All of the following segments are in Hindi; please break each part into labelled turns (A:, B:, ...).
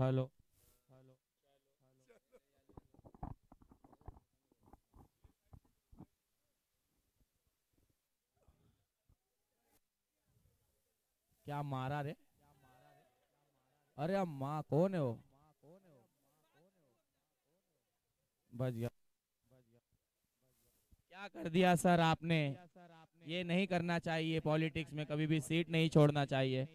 A: हेलो। क्या मारा रे? अरे अम्मा कौन है वो? बच गया। क्या कर दिया सर आपने? ये नहीं करना चाहिए, पॉलिटिक्स में कभी भी सीट नहीं छोड़ना चाहिए।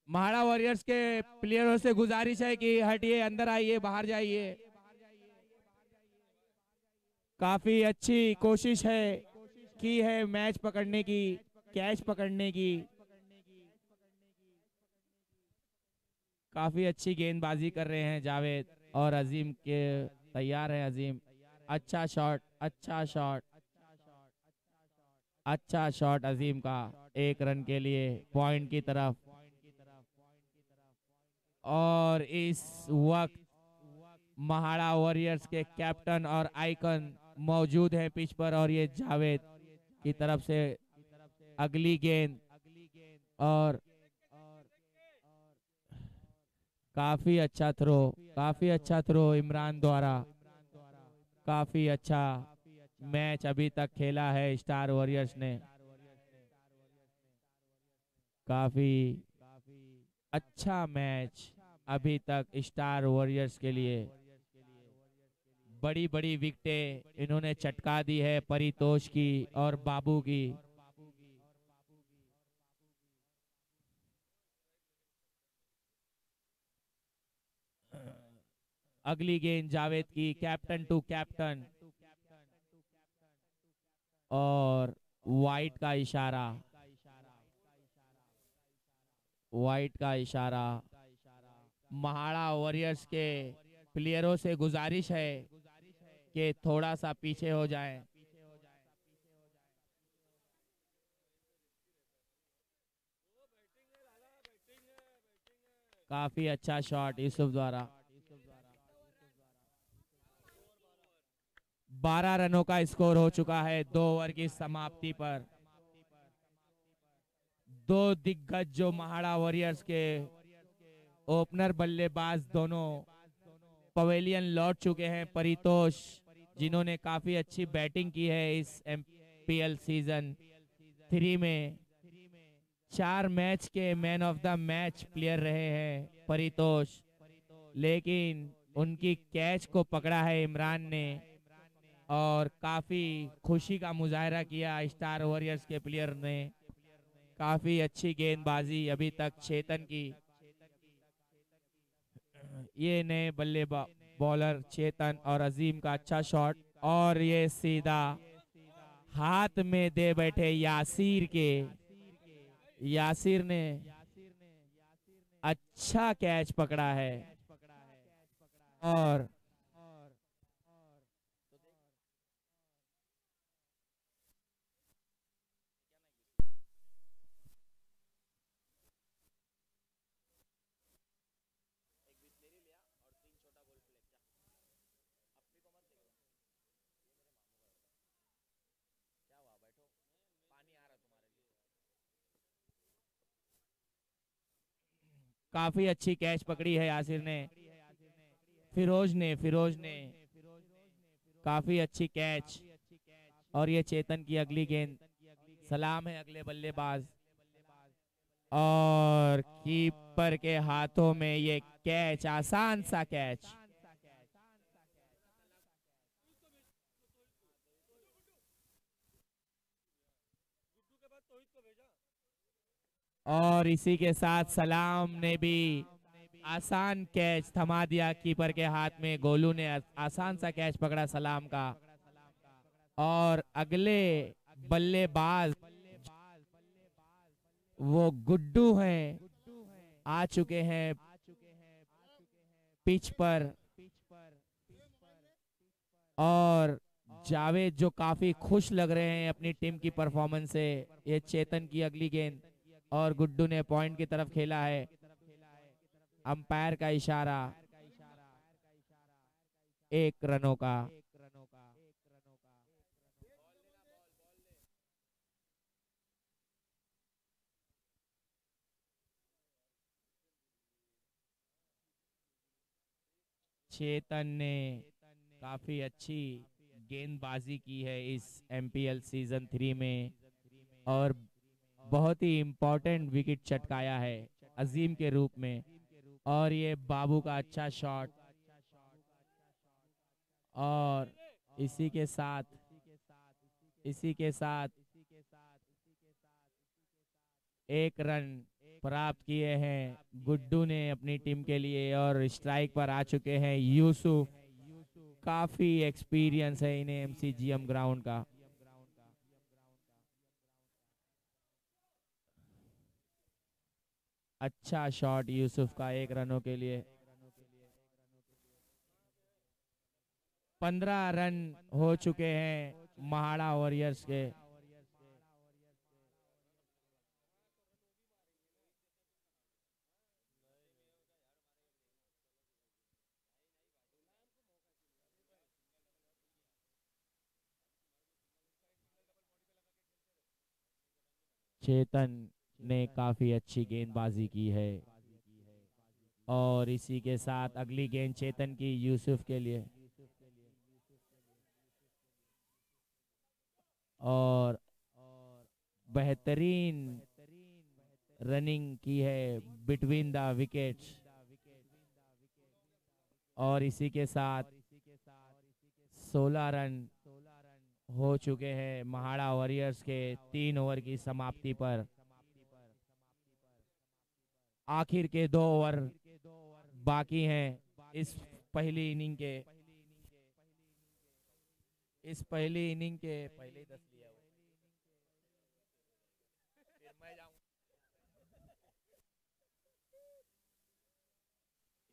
A: महाड़ा वॉरियर्स के प्लेयरों से गुजारिश है कि हटिए, अंदर आइए, बाहर जाइए। काफी अच्छी कोशिश है की है मैच पकड़ने की, कैच पकड़ने की। काफी अच्छी गेंदबाजी कर रहे हैं जावेद और अजीम के। तैयार है अजीम। अच्छा शॉट, अच्छा शॉट, अच्छा शॉट अजीम का। एक रन के लिए पॉइंट की तरफ। और इस वक्त महाड़ा वॉरियर्स के कैप्टन और आइकन मौजूद हैं पिच पर, और ये जावेद की तरफ से अगली गेंद। और काफी अच्छा थ्रो, काफी अच्छा थ्रो इमरान द्वारा। काफी अच्छा मैच अभी तक खेला है स्टार वॉरियर्स ने। काफी अच्छा मैच अभी तक स्टार वॉरियर्स के लिए। बड़ी बड़ी विकेटें इन्होंने चटका दी है परितोष की और बाबू की। अगली गेंद जावेद की, कैप्टन टू कैप्टन। और वाइट का इशारा, वाइट का इशारा। महाड़ा वॉरियर्स के प्लेयरों से गुजारिश है कि थोड़ा सा पीछे हो जाएं। काफी अच्छा शॉट यूसुफ द्वारा। 12 रनों का स्कोर हो चुका है 2 ओवर की समाप्ति पर। दो दिग्गज जो महाड़ा वॉरियर्स के ओपनर बल्लेबाज दोनों पवेलियन लौट चुके हैं। परितोष, जिन्होंने काफी अच्छी बैटिंग की है इस एमपीएल सीजन 3 में। 4 मैच के man of the match player रहे हैं परितोष। लेकिन उनकी कैच को पकड़ा है इमरान ने, और काफी खुशी का मुजाहरा किया स्टार वॉरियर्स के प्लेयर ने। काफी अच्छी गेंदबाजी अभी तक चेतन की। ये नए बल्लेबाज बॉलर चेतन और अजीम का अच्छा शॉट, और ये सीधा हाथ में दे बैठे यासीर के। यासीर ने अच्छा कैच पकड़ा है। और काफी अच्छी कैच पकड़ी है यासिर ने। फिरोज ने काफी अच्छी कैच। और ये चेतन की अगली गेंद। सलाम है अगले बल्लेबाज। और कीपर के हाथों में ये कैच, आसान सा कैच। और इसी के साथ सलाम ने भी आसान कैच थमा दिया कीपर के हाथ में। गोलू ने आसान सा कैच पकड़ा सलाम का। और अगले बल्लेबाज वो गुड्डू हैं, आ चुके हैं पिच पर। और जावेद जो काफी खुश लग रहे हैं अपनी टीम की परफॉर्मेंस से। ये चेतन की अगली गेंद, और गुड्डू ने पॉइंट की तरफ खेला है। अंपायर का इशारा 1 रनों का। चेतन ने काफी अच्छी गेंदबाजी की है इस एमपीएल सीजन 3 में और बहुत ही इम्पोर्टेंट विकेट चटकाया है अजीम के रूप में। और ये बाबू का अच्छा शॉट और इसी के साथ इसी के साथ एक रन प्राप्त किए हैं गुड्डू ने अपनी टीम के लिए और स्ट्राइक पर आ चुके हैं यूसुफ। काफी एक्सपीरियंस है इन्हें एमसीजीएम ग्राउंड का। अच्छा शॉट यूसुफ का 1 रनों के लिए। 15 रन हो चुके हैं महाड़ा वॉरियर्स के। चेतन ने काफी अच्छी गेंदबाजी की है और इसी के साथ अगली गेंद चेतन की यूसुफ के लिए और बेहतरीन रनिंग की है बिटवीन द विकेट्स। और इसी के साथ 16 रन हो चुके हैं महाड़ा वॉरियर्स के 3 ओवर की समाप्ति पर। आखिर के 2 ओवर बाकी हैं इस पहली इनिंग के। इस पहली इनिंग के पहले ही 10 लिया हुआ। फिर मैं जाऊं।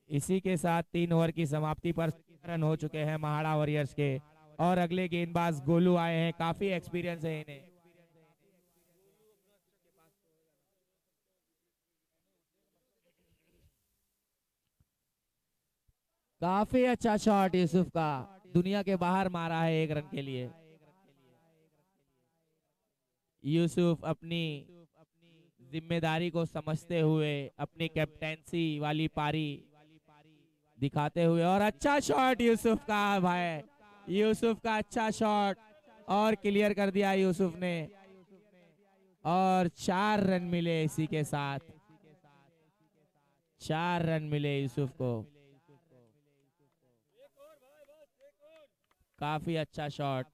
A: इसी के साथ 3 ओवर की समाप्ति पर रन हो चुके हैं महाड़ा वॉरियर्स के और अगले गेंदबाज गोलू आए हैं। काफी एक्सपीरियंस है इन्हें। काफी अच्छा शॉट यूसुफ का, दुनिया के बाहर मारा है 1 रन के लिए। यूसुफ अपनी जिम्मेदारी को समझते हुए अपनी कैप्टेंसी वाली पारी दिखाते हुए और अच्छा शॉट यूसुफ का भाई, यूसुफ का अच्छा शॉट और क्लियर कर दिया यूसुफ ने और 4 रन मिले। इसी के साथ 4 रन मिले यूसुफ को। काफी अच्छा शॉट।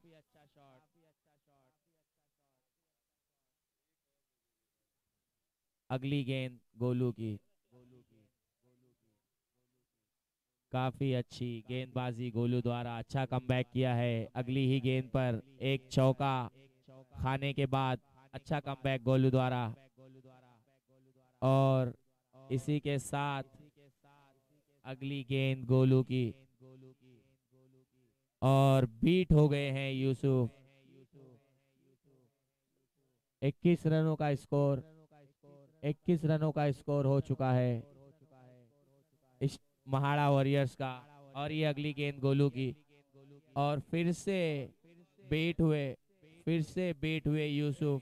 A: अगली गेंद गोलू की। काफी अच्छी गेंदबाजी गोलू द्वारा, अच्छा कमबैक किया है। अगली ही गेंद पर एक चौका खाने के बाद अच्छा कमबैक गोलू द्वारा और इसी के साथ अगली गेंद गोलू की और बीट हो गए हैं यूसुफ। 21 रनों का स्कोर, 21 रनों का स्कोर हो चुका है इस महाड़ा वॉरियर्स का। और ये अगली गेंद गोलू की और फिर से बीट हुए यूसुफ।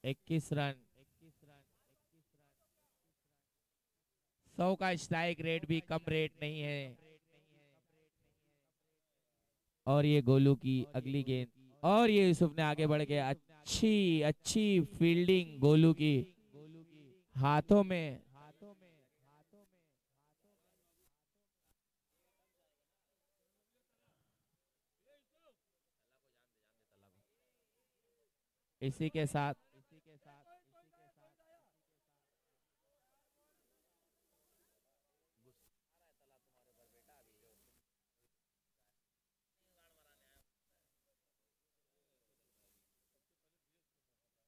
A: 21 रन, 100 का स्ट्राइक रेट भी कम रेट नहीं है। और ये गोलू की अगली गेंद और ये यूसुफ ने आगे बढ़ के अच्छी अच्छी फील्डिंग गोलू की हाथों में। इसी के साथ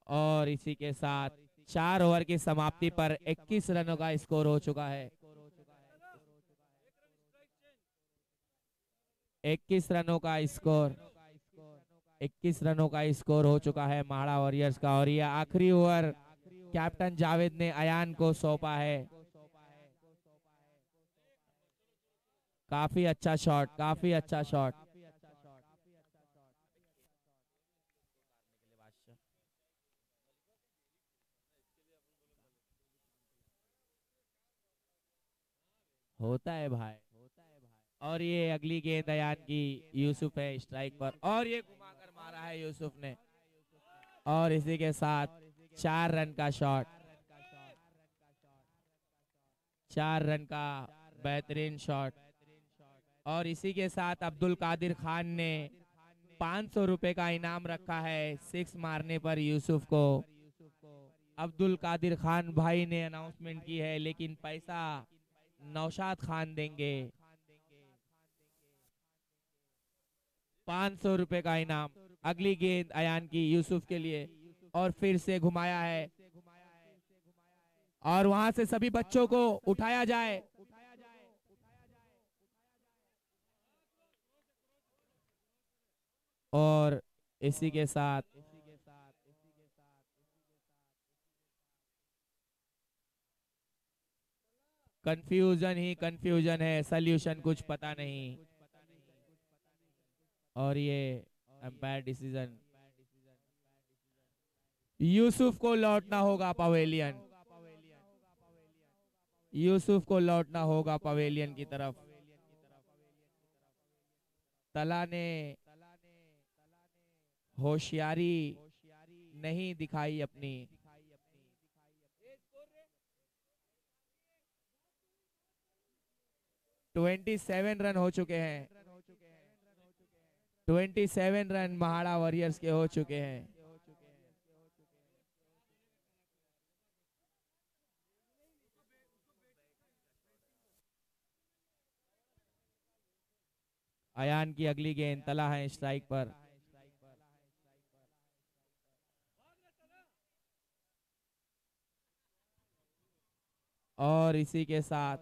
A: और इसी के साथ 4 ओवर की समाप्ति पर 21 रनों का स्कोर हो चुका है। 21 रनों का स्कोर, 21 रनों का स्कोर हो चुका है महाड़ा वॉरियर्स का। और ये आखिरी ओवर कैप्टन जावेद ने अयान को सौंपा है। काफी अच्छा शॉट, काफी अच्छा शॉट। होता है भाई। और ये अगली गेंद अयान की, यूसुफ है स्ट्राइक पर और ये घुमाकर मारा है यूसुफ ने। और इसी के साथ 4 रन का शॉट, 4 रन का बेहतरीन शॉट। और इसी के साथ अब्दुल कादिर खान ने 500 रुपए का इनाम रखा है 6 मारने पर यूसुफ को। अब्दुल कादिर खान भाई ने अनाउंसमेंट की है, लेकिन पैसा नौशाद खान देंगे। 500 रुपए का इनाम। अगली गेंद अयान की यूसुफ के लिए और फिर से घुमाया है और वहां से सभी बच्चों को उठाया जाए। और इसी के साथ कंफ्यूजन ही कंफ्यूजन है, सल्यूशन कुछ पता नहीं। और ये अंपायर डिसीजन, यूसुफ को लौटना होगा पवेलियन, यूसुफ को लौटना होगा पवेलियन की तरफ। तला ने होशियारी नहीं दिखाई अपनी। 27 रन हो चुके हैं, 27 रन महाड़ा वॉरियर्स के हो चुके हैं। अयान की अगली गेंद, तला है स्ट्राइक पर। और इसी के साथ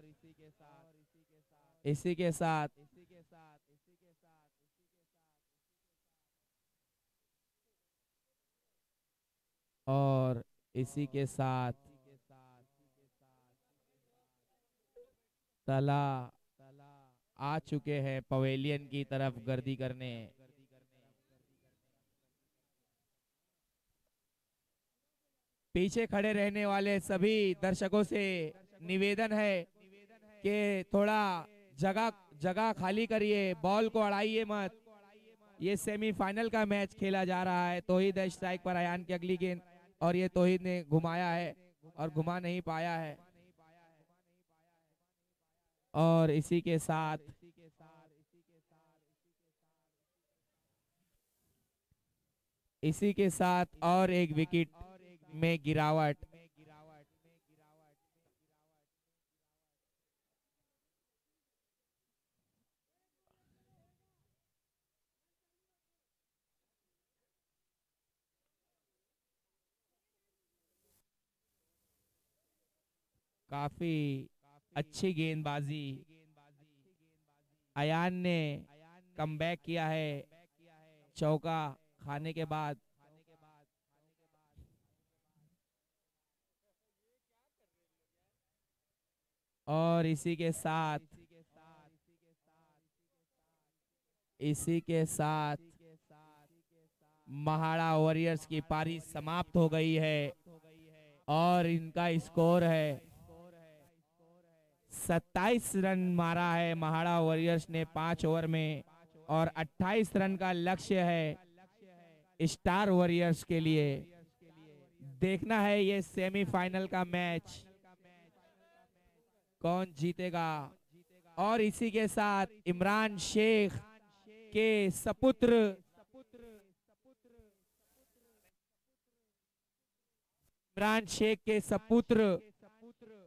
A: और इसी के साथ तला आ चुके हैं पवेलियन की तरफ गर्दी करने। पीछे खड़े रहने वाले सभी दर्शकों से निवेदन है कि थोड़ा जगह जगह खाली करिए, बॉल को अड़ाइए मत। ये सेमीफाइनल का मैच खेला जा रहा है। तौहीद है स्ट्राइक पर, अयान की अगली गेंद और ये तौहीद ने घुमाया है और घुमा नहीं पाया है। और इसी के साथ और एक विकेट में गिरावट। काफी अच्छी गेंदबाजी, अयान ने कमबैक किया है चौका खाने के बाद। और इसी के साथ महाड़ा वॉरियर्स की पारी समाप्त हो गई है और इनका स्कोर है 27 रन मारा है महाड़ा वॉरियर्स ने 5 ओवर में और 28 रन का लक्ष्य है स्टार वॉरियर्स के लिए। देखना है ये सेमीफाइनल का मैच कौन जीतेगा। और इसी के साथ इमरान शेख के सपुत्र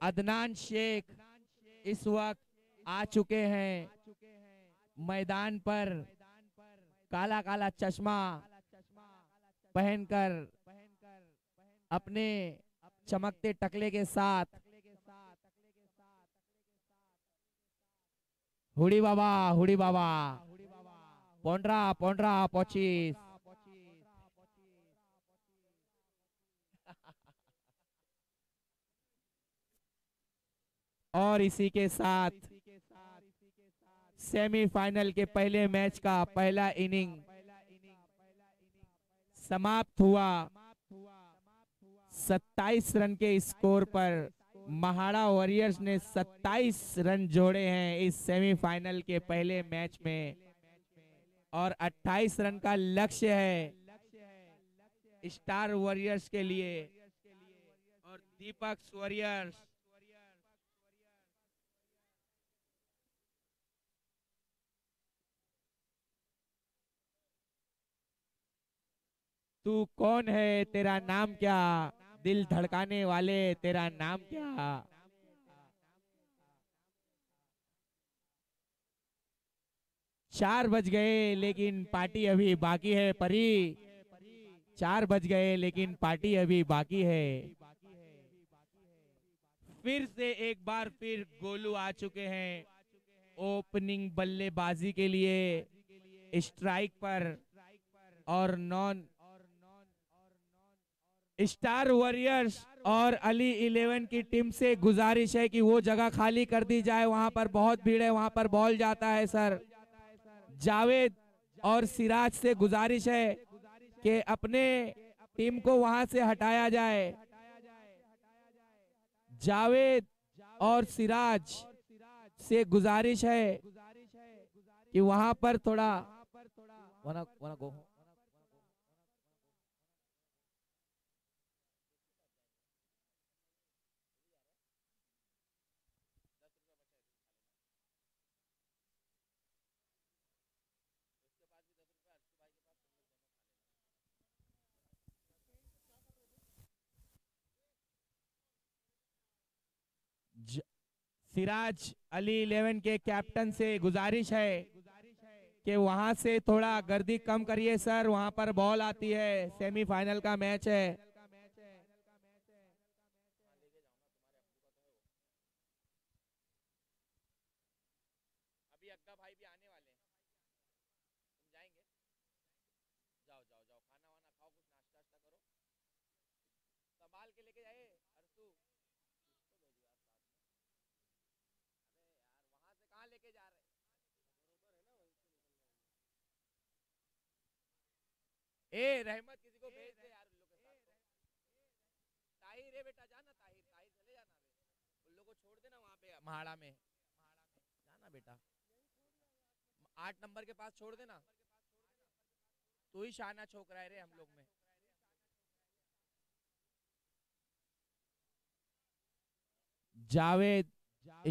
A: अदनान शेख इस वक्त आ चुके हैं मैदान पर, काला काला चश्मा पहनकर अपने चमकते टकले के साथ। हुडी बाबा पोंड्रा 25। और इसी के साथ सेमीफाइनल के पहले मैच का पहला इनिंग समाप्त हुआ 27 रन के स्कोर पर महाड़ा वॉरियर्स ने 27 रन जोड़े हैं इस सेमीफाइनल के पहले मैच में और 28 रन का लक्ष्य है स्टार वॉरियर्स के लिए। और दीपक वॉरियर्स तू कौन है, तेरा नाम क्या, दिल धड़काने वाले तेरा नाम क्या। 4 बज गए लेकिन पार्टी अभी बाकी है परी। 4 बज गए लेकिन पार्टी अभी बाकी है। फिर से एक बार फिर गोलू आ चुके हैं ओपनिंग बल्लेबाजी के लिए स्ट्राइक पर। और नॉन स्टार वॉरियर्स और अली 11 की टीम से गुजारिश है कि वो जगह खाली कर दी जाए, वहां पर बहुत भीड़ है, वहां पर बॉल जाता है सर। जावेद और सिराज से गुजारिश है कि अपने टीम को वहां से हटाया जाए। जावेद और सिराज से गुजारिश है कि वहां पर थोड़ा wanna go. सिराज अली 11 के कैप्टन से गुजारिश है कि वहां से थोड़ा गर्दी कम करिए सर, वहां पर बॉल आती है, सेमीफाइनल का मैच है। अभी अक्का भाई भी आने वाले हैं, तुम जाएंगे, जाओ जाओ जाओ, खाना वाना खाओ, कुछ नाश्ता वास्ता करो, संभाल के लेके जाए हरसू। वहां से कहाँ लेके जा रहे हैं? ए रहमत किसी को भेज दे यार उन लोग के साथ तो। ताहिर है बेटा, जाना ताहिर, ताहिर चले जाना बे, उन लोग को छोड़ देना वहां पे महाड़ा में, जाना बेटा 8 नंबर के पास छोड़ देना। तू ही शाना छोक रहा है रे हम लोग में। जावेद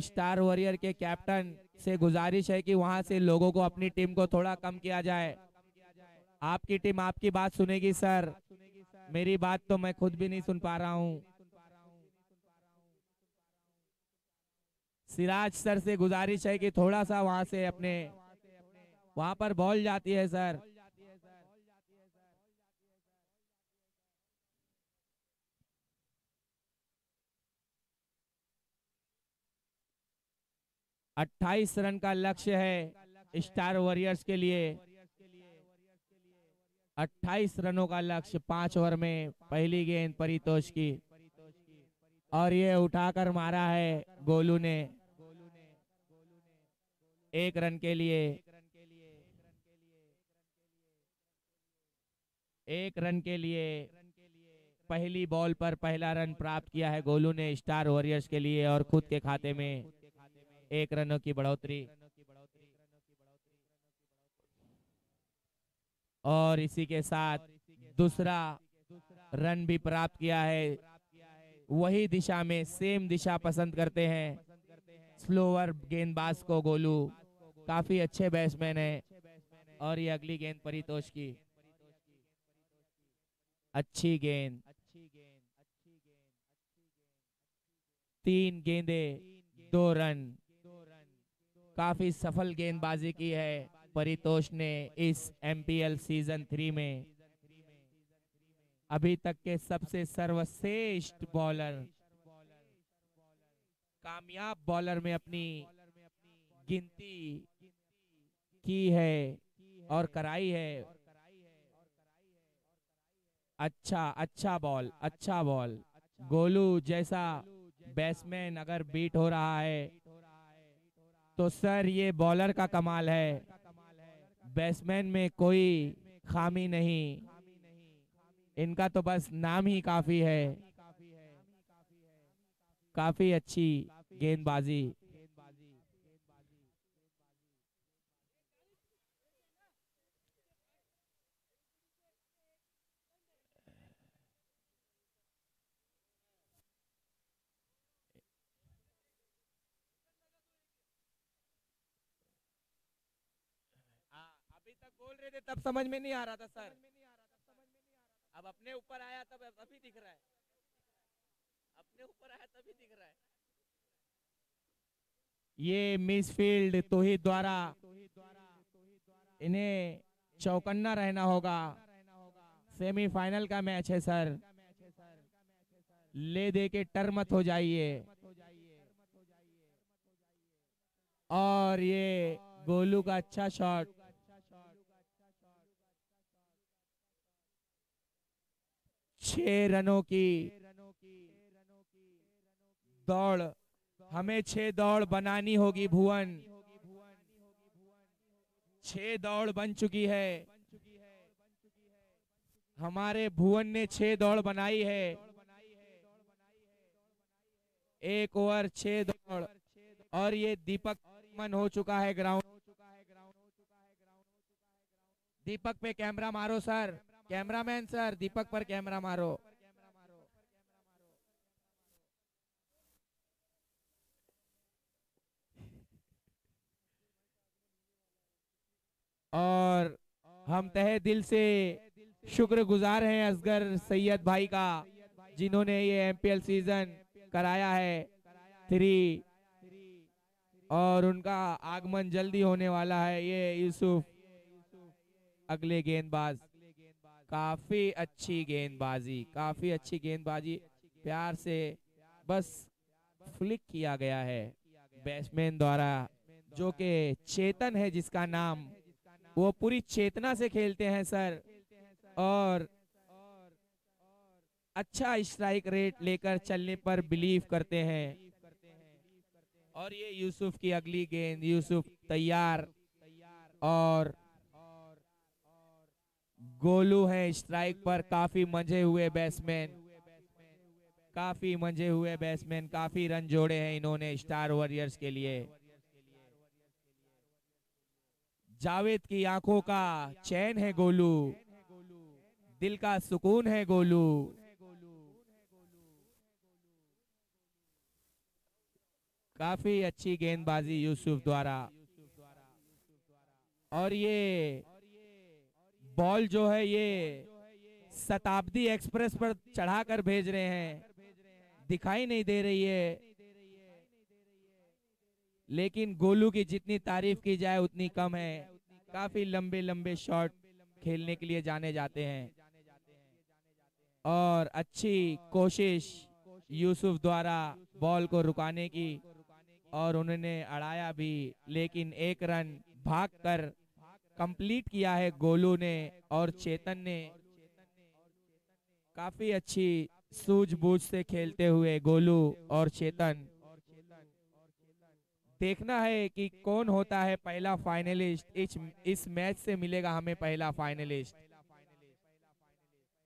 A: स्टार वॉरियर के कैप्टन से गुजारिश है कि वहां से लोगों को अपनी टीम को थोड़ा कम किया जाए। आपकी टीम आपकी बात सुनेगी सर, मेरी बात तो मैं खुद भी नहीं सुन पा रहा हूं। सिराज सर से गुजारिश है कि थोड़ा सा वहां से अपने, वहां पर बॉल जाती है सर। अट्ठाईस रन का लक्ष्य है स्टार वॉरियर्स के लिए। 28 रनों का लक्ष्य 5 ओवर में। पहली गेंद परितोष की और ये उठाकर मारा है गोलू ने 1 रन के लिए। 1 रन के लिए पहली बॉल पर पहला रन प्राप्त किया है गोलू ने स्टार वॉरियर्स के लिए और खुद के खाते में 1 रनों की बढ़ोतरी। और इसी के साथ दूसरा रन भी प्राप्त किया है। वही दिशा में, सेम दिशा पसंद करते हैं स्लोअर गेंदबाज को गोलू, काफी अच्छे बैट्समैन है। और ये अगली गेंद परितोष की, अच्छी गेंद, 3 गेंदे 2 रन। काफी सफल गेंदबाजी की है परितोष ने इस MPL सीजन 3 में। अभी तक के सबसे सर्वश्रेष्ठ बॉलर, कामयाब बॉलर में अपनी गिनती की है और कराई है। अच्छा अच्छा बॉल, अच्छा बॉल। गोलू जैसा बैट्समैन अगर बीट हो रहा है तो सर ये बॉलर का कमाल है, बैट्समैन में कोई खामी नहीं, इनका तो बस नाम ही काफी है। काफी अच्छी गेंदबाजी। अभी तक बोल रहे थे तब समझ में नहीं आ रहा था सर, अब अपने ऊपर आया तब अभी दिख रहा है, अपने ऊपर आया तभी दिख रहा है। ये मिसफील्ड तोहिद द्वारा इन्हें चौकन्ना रहना होगा। सेमीफाइनल का मैच है सर, ले दे के टर मत हो जाइए। और ये गोलू का अच्छा शॉट, 6 रनों की दौड़, हमें 6 दौड़ बनानी होगी भुवन। 6 दौड़ बन चुकी है, हमारे भुवन ने 6 दौड़ बनाई है। 1 ओवर 6 दौड़। और ये दीपक मन हो चुका है ग्राउंड। दीपक पे कैमरा मारो सर, कैमरामैन सर दीपक पर कैमरा मारो। और हम तहे दिल से शुक्रगुजार हैं असगर सैयद भाई का, जिन्होंने ये एमपीएल सीजन कराया है 3, और उनका आगमन जल्दी होने वाला है। ये यूसुफ अगले गेंदबाज, काफी अच्छी गेंदबाजी, काफी अच्छी गेंदबाजी, प्यार से बस फ्लिक किया गया है बैट्समैन द्वारा, जो कि चेतन है जिसका नाम। वो पूरी चेतना से खेलते हैं सर, और अच्छा स्ट्राइक रेट लेकर चलने पर बिलीव करते हैं। और ये यूसुफ की अगली गेंद, यूसुफ तैयार, और गोलू है स्ट्राइक पर। काफी मंझे हुए बैट्समैन, काफी मंझे हुए बैट्समैन, काफी रन जोड़े हैं इन्होंने स्टार वॉरियर्स के लिए। जावेद की आंखों का चैन है गोलू, दिल का सुकून है गोलू। काफी अच्छी गेंदबाजी यूसुफ द्वारा। और ये बॉल जो है ये शताब्दी एक्सप्रेस पर चढ़ाकर भेज रहे हैं, दिखाई नहीं दे रही है, लेकिन गोलू की जितनी तारीफ की जाए उतनी कम है। काफी लंबे लंबे शॉट खेलने के लिए जाने जाते हैं, और अच्छी कोशिश यूसुफ द्वारा बॉल को रुकाने की, और उन्होंने अड़ाया भी, लेकिन 1 रन भागकर कंप्लीट किया है गोलू ने और चेतन ने। काफी अच्छी सूझबूझ से खेलते हुए गोलू और चेतन। देखना है कि कौन होता है पहला फाइनलिस्ट। इस मैच से मिलेगा हमें पहला फाइनलिस्ट।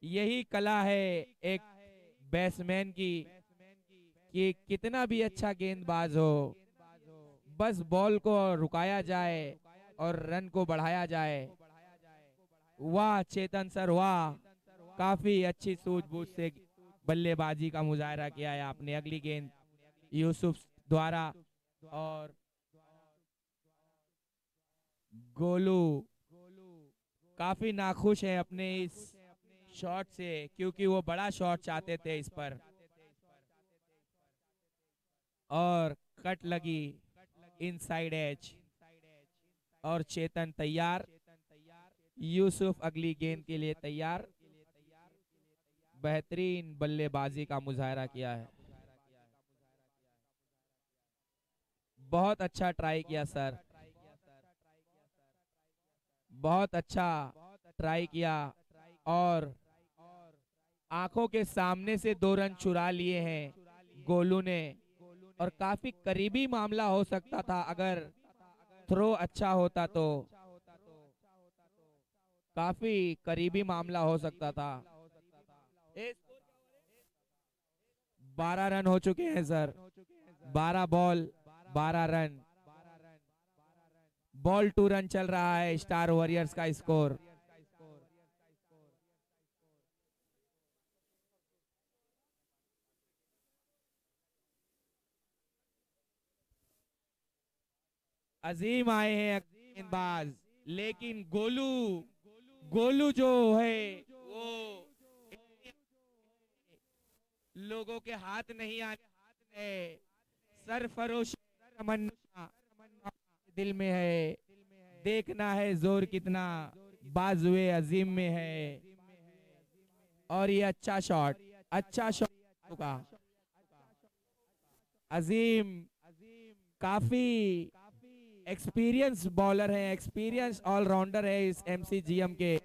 A: यही कला है एक बैट्समैन की, कि कितना भी अच्छा गेंदबाज हो, बस बॉल को रुकाया जाए और रन को बढ़ाया जाए। वाह चेतन सर वाह, काफी अच्छी सूझबूझ से बल्लेबाजी का मुजाहरा किया है आपने। अगली गेंद यूसुफ द्वारा, और गोलू काफी नाखुश है अपने इस शॉट से, क्योंकि वो बड़ा शॉट चाहते थे इस पर, और कट लगी इनसाइड एज। और चेतन तैयार, यूसुफ अगली गेंद के लिए तैयार। बेहतरीन बल्लेबाजी का मुजाहरा किया है, बहुत अच्छा ट्राई किया सर, बहुत अच्छा ट्राई किया। और आंखों के सामने से 2 रन चुरा लिए हैं गोलू ने, और काफी करीबी मामला हो सकता था अगर थ्रो अच्छा होता तो, काफी करीबी मामला हो सकता था। 12 रन हो चुके हैं sir. 12 ball 12 run. Ball 2 run चल रहा है स्टार वॉरियर्स का स्कोर। अजीम आए हैं गेंदबाज, लेकिन गोलू गोलू जो है वो लोगों के हाथ नहीं आने है। सरफरोश तमन्ना दिल में है, देखना है जोर कितना बाजुए अजीम में है। और ये अच्छा शॉट का अजीम काफी एक्सपीरियंस बॉलर है, एक्सपीरियंस ऑलराउंडर है इस एमसीजीएम के।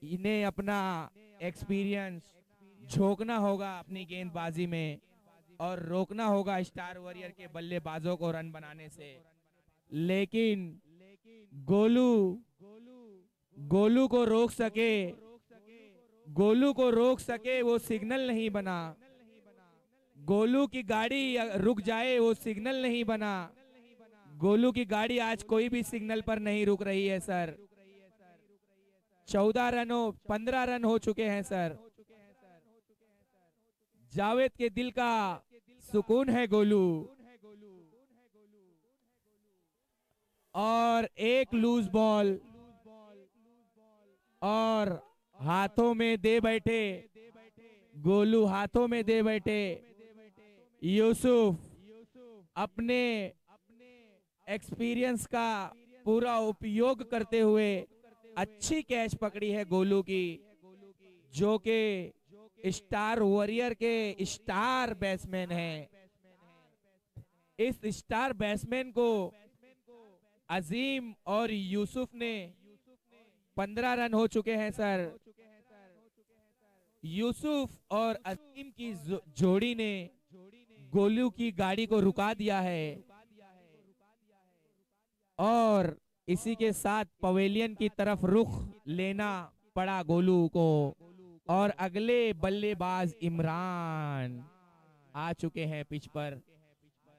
A: इन्हें अपना एक्सपीरियंस झोंकना होगा अपनी गेंदबाजी में और रोकना होगा स्टार वॉरियर के बल्लेबाजों को रन बनाने से। लेकिन गोलू को रोक सके वो सिग्नल नहीं बना। गोलू की गाड़ी रुक जाए वो सिग्नल नहीं बना। गोलू की गाड़ी आज कोई भी सिग्नल पर नहीं रुक रही है सर। 15 रन हो चुके हैं सर। जावेद के दिल का सुकून है गोलू। और एक लूज बॉल और हाथों में दे बैठे गोलू, हाथों में दे बैठे यूसुफ। अपने एक्सपीरियंस का पूरा उपयोग करते हुए अच्छी कैच पकड़ी है गोलू की, जो कि स्टार वॉरियर के स्टार बैट्समैन हैं। इस स्टार बैट्समैन को अजीम और यूसुफ ने 15 रन हो चुके हैं सर। यूसुफ और अजीम की जोड़ी ने गोलू की गाड़ी को रुका दिया है और इसी के साथ पवेलियन की तरफ रुख लेना पड़ा गोलू को। और अगले बल्लेबाज इमरान आ चुके हैं पिच पर।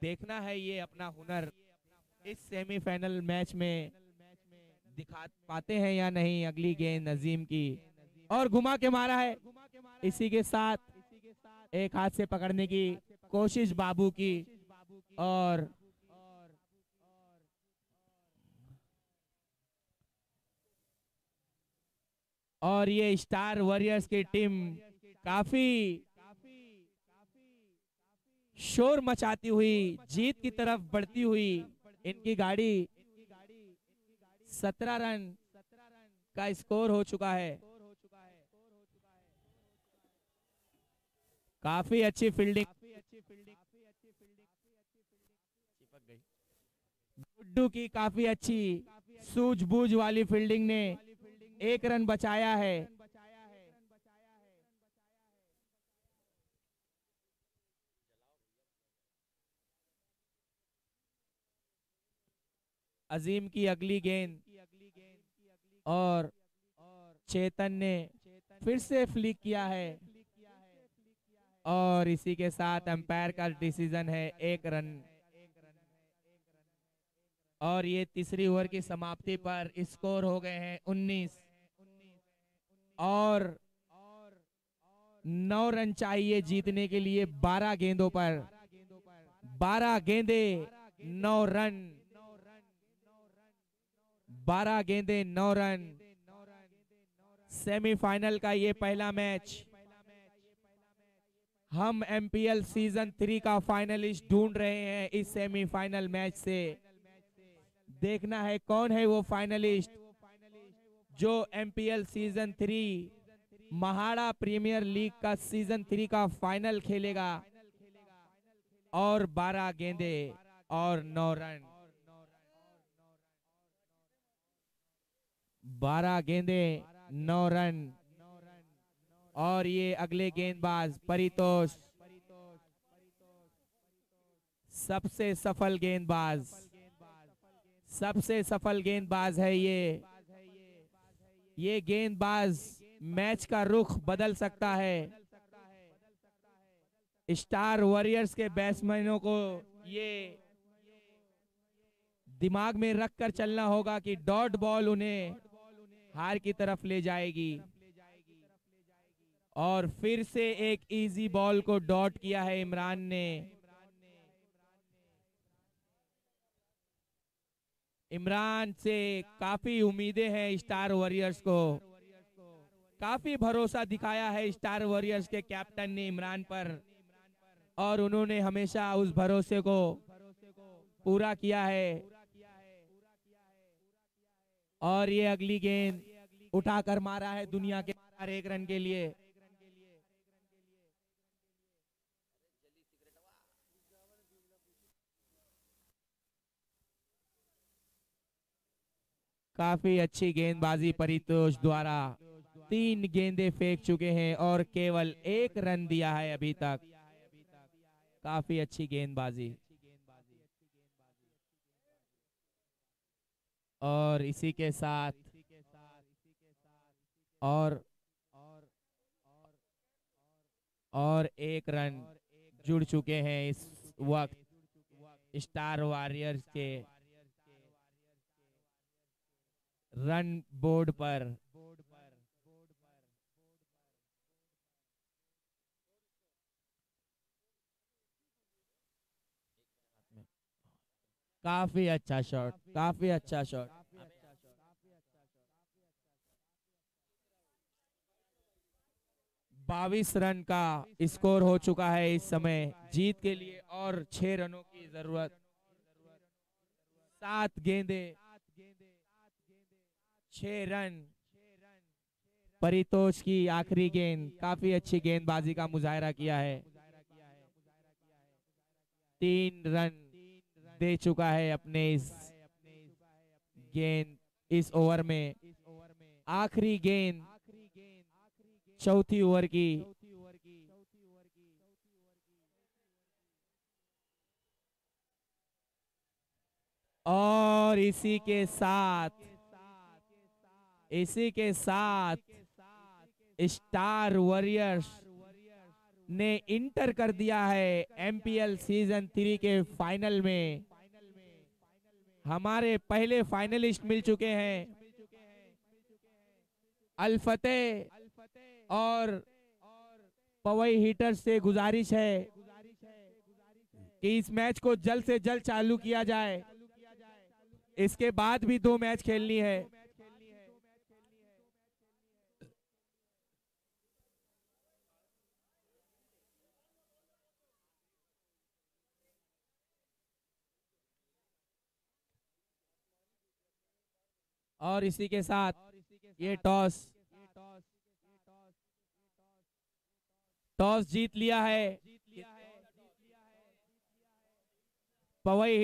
A: देखना है ये अपना हुनर इस सेमीफाइनल मैच में दिखा पाते हैं या नहीं। अगली गेंद अजीम की और घुमा के मारा है। इसी के साथ एक हाथ से पकड़ने की कोशिश बाबू की और ये स्टार वॉरियर्स की टीम काफी शोर मचाती हुई जीत की तरफ बढ़ती हुई इनकी गाड़ी 17 रन का स्कोर हो चुका है। काफी अच्छी फील्डिंग गुड्डू की, काफी अच्छी सूझबूझ वाली फील्डिंग ने 1 रन बचाया है। अजीम की अगली गेंद और चेतन ने फिर से फ्लिक किया है और इसी के साथ अंपायर का डिसीजन है 1 रन। और ये तीसरी ओवर की समाप्ति पर स्कोर हो गए हैं 19 और 9 रन चाहिए जीतने के लिए 12 गेंदों पर। 12 गेंदे 9 रन, 12 गेंदे 9 रन। सेमीफाइनल का ये पहला मैच। हम एमपीएल सीजन 3 का फाइनलिस्ट ढूंढ रहे हैं इस सेमीफाइनल मैच से। देखना है कौन है वो फाइनलिस्ट जो MPL season 3 Mahada premier league का सीजन 3 का फाइनल खेलेगा। और 12 गेंदे और 9 रन, 12 गेंदे 9 रन। और ये अगले गेंदबाज परितोष, सबसे सफल गेंदबाज है ये गेंदबाज मैच का रुख बदल सकता है। स्टार वॉरियर्स के बैट्समैनों को ये दिमाग में रख कर चलना होगा कि डॉट बॉल उन्हें हार की तरफ ले जाएगी। और फिर से एक इजी बॉल को डॉट किया है इमरान ने। इमरान से काफी उम्मीदें हैं स्टार वॉरियर्स को, काफी भरोसा दिखाया है स्टार वॉरियर्स के कैप्टन ने इमरान पर, और उन्होंने हमेशा उस भरोसे को पूरा किया है। और ये अगली गेंद उठाकर मारा है दुनिया के 1 रन के लिए। काफी अच्छी गेंदबाजी परितोष द्वारा। 3 गेंदें फेंक चुके हैं और केवल 1 रन दिया है अभी तक। काफी अच्छी गेंदबाजी। और इसी के साथ और 1 रन जुड़ चुके हैं इस वक्त स्टार वॉरियर्स के रन बोर्ड पर। काफी अच्छा शॉट, काफी अच्छा शॉट। 22 रन का स्कोर हो चुका है इस समय जीत के लिए, और 6 रनों की जरूरत। 7 गेंदें 6 रन। परितोष की आखिरी गेंद, काफी अच्छी गेंदबाजी का मुजाहरा किया है। 3 रन दे चुका है अपने इस ओवर में। आखिरी गेंद चौथी ओवर की। और इसी के साथ स्टार वॉरियर्स ने इंटर कर दिया है एमपीएल सीजन 3 के फाइनल में। हमारे पहले फाइनलिस्ट मिल चुके हैं अल फतेह, और पवई हीटर्स से गुजारिश है कि इस मैच को जल्द से जल्द चालू किया जाए। इसके बाद भी 2 मैच खेलनी है। और इसी के साथ ये टॉस जीत लिया है पवई